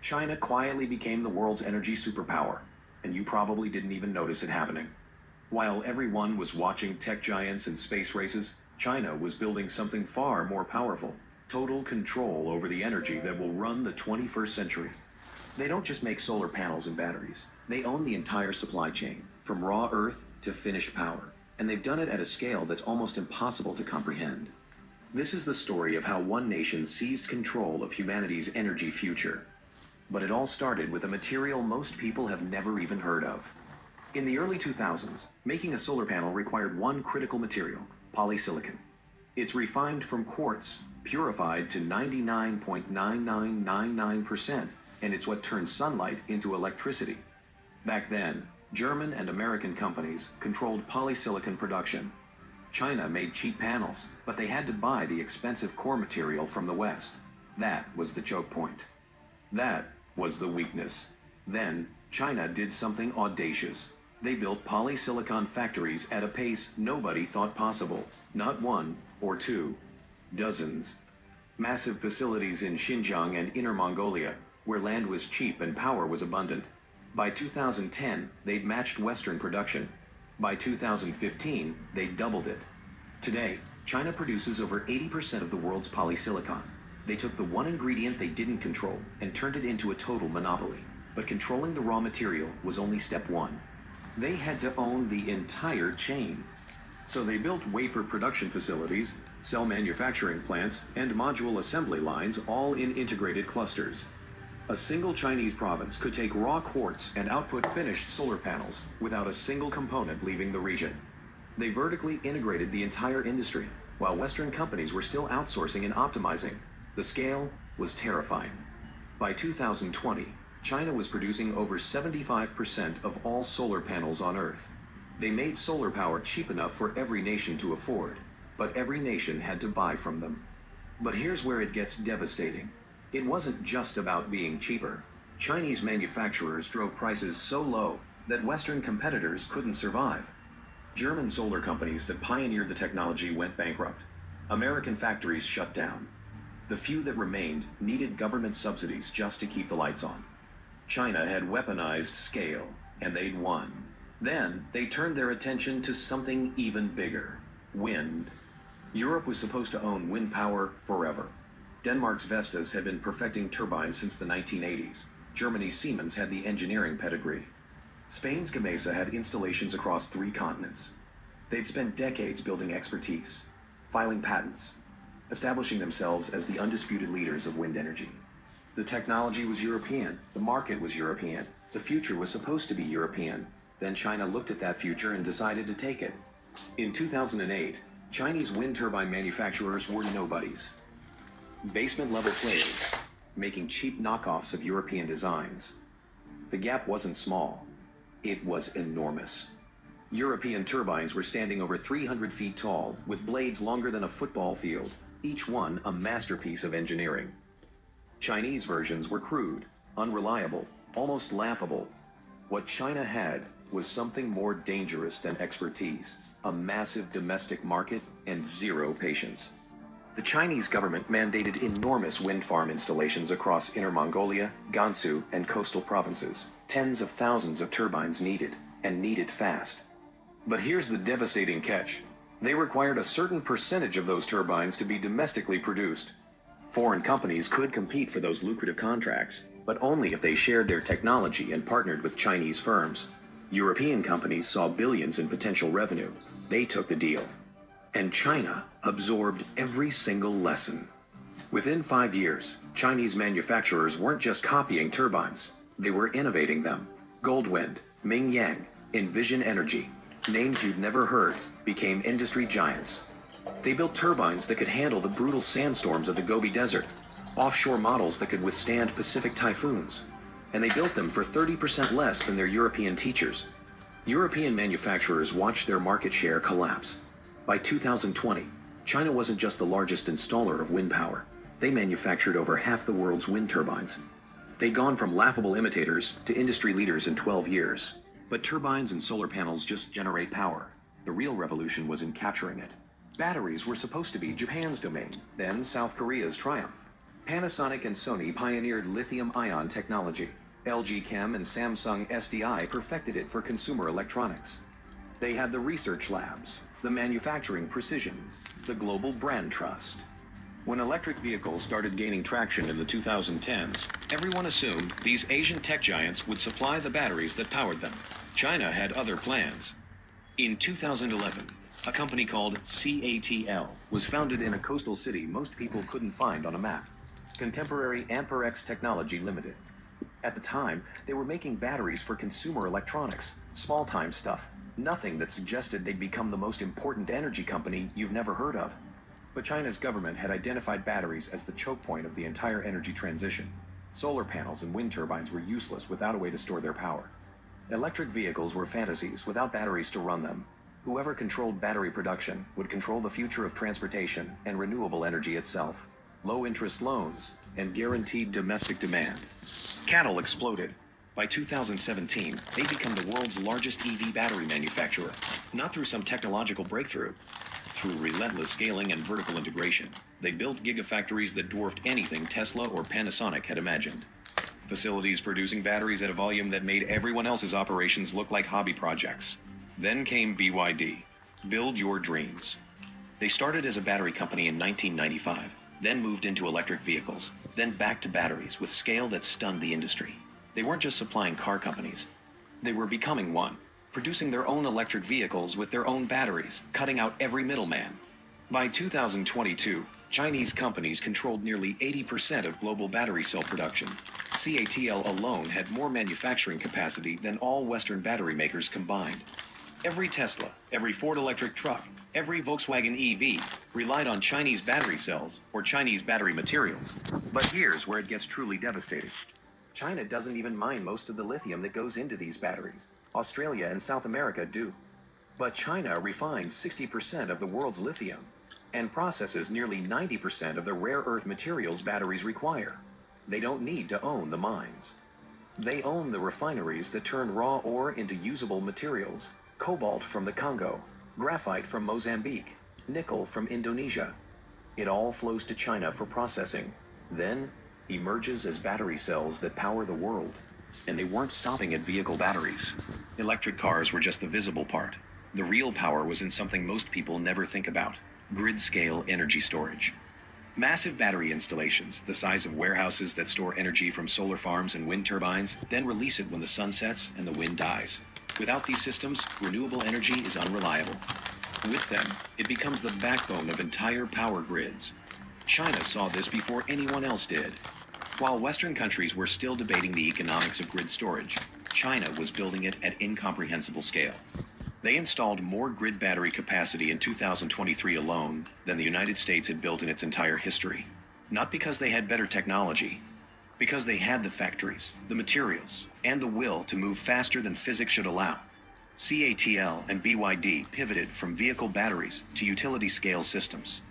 China quietly became the world's energy superpower, and you probably didn't even notice it happening. While everyone was watching tech giants and space races, China was building something far more powerful: total control over the energy that will run the 21st century. They don't just make solar panels and batteries. They own the entire supply chain, from raw earth to finished power. And they've done it at a scale that's almost impossible to comprehend. This is the story of how one nation seized control of humanity's energy future. But it all started with a material most people have never even heard of. In the early 2000s, making a solar panel required one critical material: polysilicon. It's refined from quartz, purified to 99.9999%, and it's what turns sunlight into electricity. Back then, German and American companies controlled polysilicon production. China made cheap panels, but they had to buy the expensive core material from the West. That was the choke point. That was the weakness. Then, China did something audacious. They built polysilicon factories at a pace nobody thought possible. Not one or two. Dozens. Massive facilities in Xinjiang and Inner Mongolia, where land was cheap and power was abundant. By 2010, they'd matched Western production. By 2015, they doubled it. Today, China produces over 80% of the world's polysilicon. They took the one ingredient they didn't control and turned it into a total monopoly. But controlling the raw material was only step one. They had to own the entire chain. So they built wafer production facilities, cell manufacturing plants, and module assembly lines, all in integrated clusters. A single Chinese province could take raw quartz and output finished solar panels without a single component leaving the region. They vertically integrated the entire industry, while Western companies were still outsourcing and optimizing. The scale was terrifying. By 2020, China was producing over 75% of all solar panels on Earth. They made solar power cheap enough for every nation to afford, but every nation had to buy from them. But here's where it gets devastating. It wasn't just about being cheaper. Chinese manufacturers drove prices so low that Western competitors couldn't survive. German solar companies that pioneered the technology went bankrupt. American factories shut down. The few that remained needed government subsidies just to keep the lights on. China had weaponized scale, and they'd won. Then, they turned their attention to something even bigger: wind. Europe was supposed to own wind power forever. Denmark's Vestas had been perfecting turbines since the 1980s. Germany's Siemens had the engineering pedigree. Spain's Gamesa had installations across 3 continents. They'd spent decades building expertise, filing patents, establishing themselves as the undisputed leaders of wind energy. The technology was European, the market was European, the future was supposed to be European. Then China looked at that future and decided to take it. In 2008, Chinese wind turbine manufacturers were nobodies. Basement-level players, making cheap knockoffs of European designs. The gap wasn't small. It was enormous. European turbines were standing over 300 feet tall, with blades longer than a football field, each one a masterpiece of engineering. Chinese versions were crude, unreliable, almost laughable. What China had was something more dangerous than expertise: a massive domestic market and zero patience. The Chinese government mandated enormous wind farm installations across Inner Mongolia, Gansu, and coastal provinces. Tens of thousands of turbines needed, and needed fast. But here's the devastating catch. They required a certain percentage of those turbines to be domestically produced. Foreign companies could compete for those lucrative contracts, but only if they shared their technology and partnered with Chinese firms. European companies saw billions in potential revenue. They took the deal. And China absorbed every single lesson. Within 5 years, Chinese manufacturers weren't just copying turbines, they were innovating them. Goldwind, Mingyang, Envision Energy, names you'd never heard, became industry giants. They built turbines that could handle the brutal sandstorms of the Gobi Desert, offshore models that could withstand Pacific typhoons, and they built them for 30% less than their European teachers. European manufacturers watched their market share collapse. By 2020, China wasn't just the largest installer of wind power. They manufactured over half the world's wind turbines. They'd gone from laughable imitators to industry leaders in 12 years. But turbines and solar panels just generate power. The real revolution was in capturing it. Batteries were supposed to be Japan's domain, then South Korea's triumph. Panasonic and Sony pioneered lithium-ion technology. LG Chem and Samsung SDI perfected it for consumer electronics. They had the research labs, the manufacturing precision, the global brand trust. When electric vehicles started gaining traction in the 2010s, everyone assumed these Asian tech giants would supply the batteries that powered them. China had other plans. In 2011, a company called CATL was founded in a coastal city most people couldn't find on a map. Contemporary Amperex Technology Limited. At the time, they were making batteries for consumer electronics, small-time stuff, nothing that suggested they'd become the most important energy company you've never heard of. But China's government had identified batteries as the choke point of the entire energy transition. Solar panels and wind turbines were useless without a way to store their power. Electric vehicles were fantasies without batteries to run them. Whoever controlled battery production would control the future of transportation and renewable energy itself. Low-interest loans and guaranteed domestic demand. CATL exploded. By 2017, they'd become the world's largest EV battery manufacturer, not through some technological breakthrough. Through relentless scaling and vertical integration, they built gigafactories that dwarfed anything Tesla or Panasonic had imagined. Facilities producing batteries at a volume that made everyone else's operations look like hobby projects. Then came BYD, Build Your Dreams. They started as a battery company in 1995, then moved into electric vehicles, then back to batteries with scale that stunned the industry. They weren't just supplying car companies. They were becoming one, producing their own electric vehicles with their own batteries, cutting out every middleman. By 2022, Chinese companies controlled nearly 80% of global battery cell production. CATL alone had more manufacturing capacity than all Western battery makers combined. Every Tesla, every Ford electric truck, every Volkswagen EV relied on Chinese battery cells or Chinese battery materials. But here's where it gets truly devastating. China doesn't even mine most of the lithium that goes into these batteries. Australia and South America do. But China refines 60% of the world's lithium and processes nearly 90% of the rare earth materials batteries require. They don't need to own the mines. They own the refineries that turn raw ore into usable materials. Cobalt from the Congo, graphite from Mozambique, nickel from Indonesia. It all flows to China for processing, then emerges as battery cells that power the world. And they weren't stopping at vehicle batteries. Electric cars were just the visible part. The real power was in something most people never think about: grid-scale energy storage. Massive battery installations, the size of warehouses that store energy from solar farms and wind turbines, then release it when the sun sets and the wind dies. Without these systems, renewable energy is unreliable. With them, it becomes the backbone of entire power grids. China saw this before anyone else did. While Western countries were still debating the economics of grid storage, China was building it at incomprehensible scale. They installed more grid battery capacity in 2023 alone than the United States had built in its entire history. Not because they had better technology, because they had the factories, the materials, and the will to move faster than physics should allow. CATL and BYD pivoted from vehicle batteries to utility-scale systems.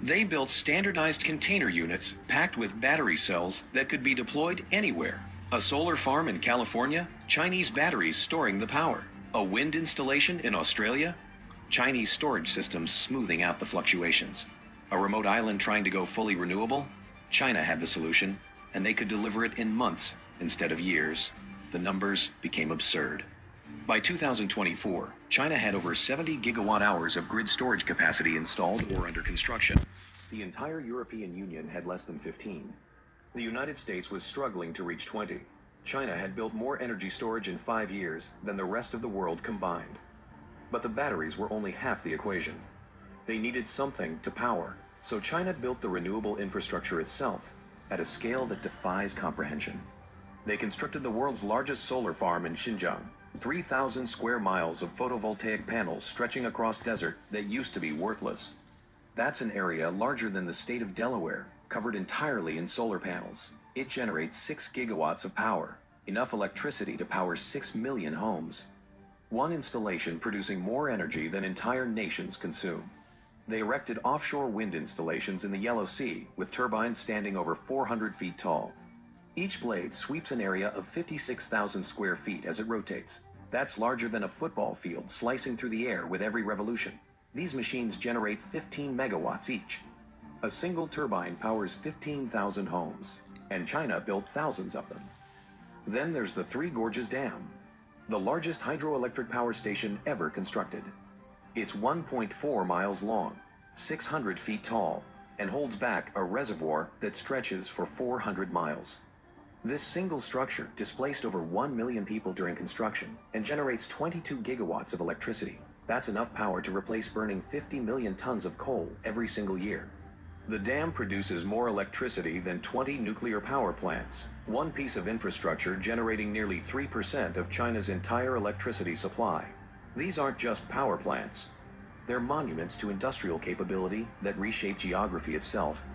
They built standardized container units packed with battery cells that could be deployed anywhere. A solar farm in California, Chinese batteries storing the power. A wind installation in Australia, Chinese storage systems smoothing out the fluctuations. A remote island trying to go fully renewable, China had the solution, and they could deliver it in months instead of years. The numbers became absurd. By 2024, China had over 70 gigawatt-hours of grid storage capacity installed or under construction. The entire European Union had less than 15. The United States was struggling to reach 20. China had built more energy storage in 5 years than the rest of the world combined. But the batteries were only half the equation. They needed something to power, so China built the renewable infrastructure itself at a scale that defies comprehension. They constructed the world's largest solar farm in Xinjiang, 3,000 square miles of photovoltaic panels stretching across desert that used to be worthless. That's an area larger than the state of Delaware, covered entirely in solar panels. It generates 6 gigawatts of power, enough electricity to power 6 million homes. One installation producing more energy than entire nations consume. They erected offshore wind installations in the Yellow Sea with turbines standing over 400 feet tall. Each blade sweeps an area of 56,000 square feet as it rotates. That's larger than a football field slicing through the air with every revolution. These machines generate 15 megawatts each. A single turbine powers 15,000 homes, and China built thousands of them. Then there's the Three Gorges Dam, the largest hydroelectric power station ever constructed. It's 1.4 miles long, 600 feet tall, and holds back a reservoir that stretches for 400 miles. This single structure displaced over 1 million people during construction and generates 22 gigawatts of electricity. That's enough power to replace burning 50 million tons of coal every single year. The dam produces more electricity than 20 nuclear power plants, one piece of infrastructure generating nearly 3% of China's entire electricity supply. These aren't just power plants. They're monuments to industrial capability that reshape geography itself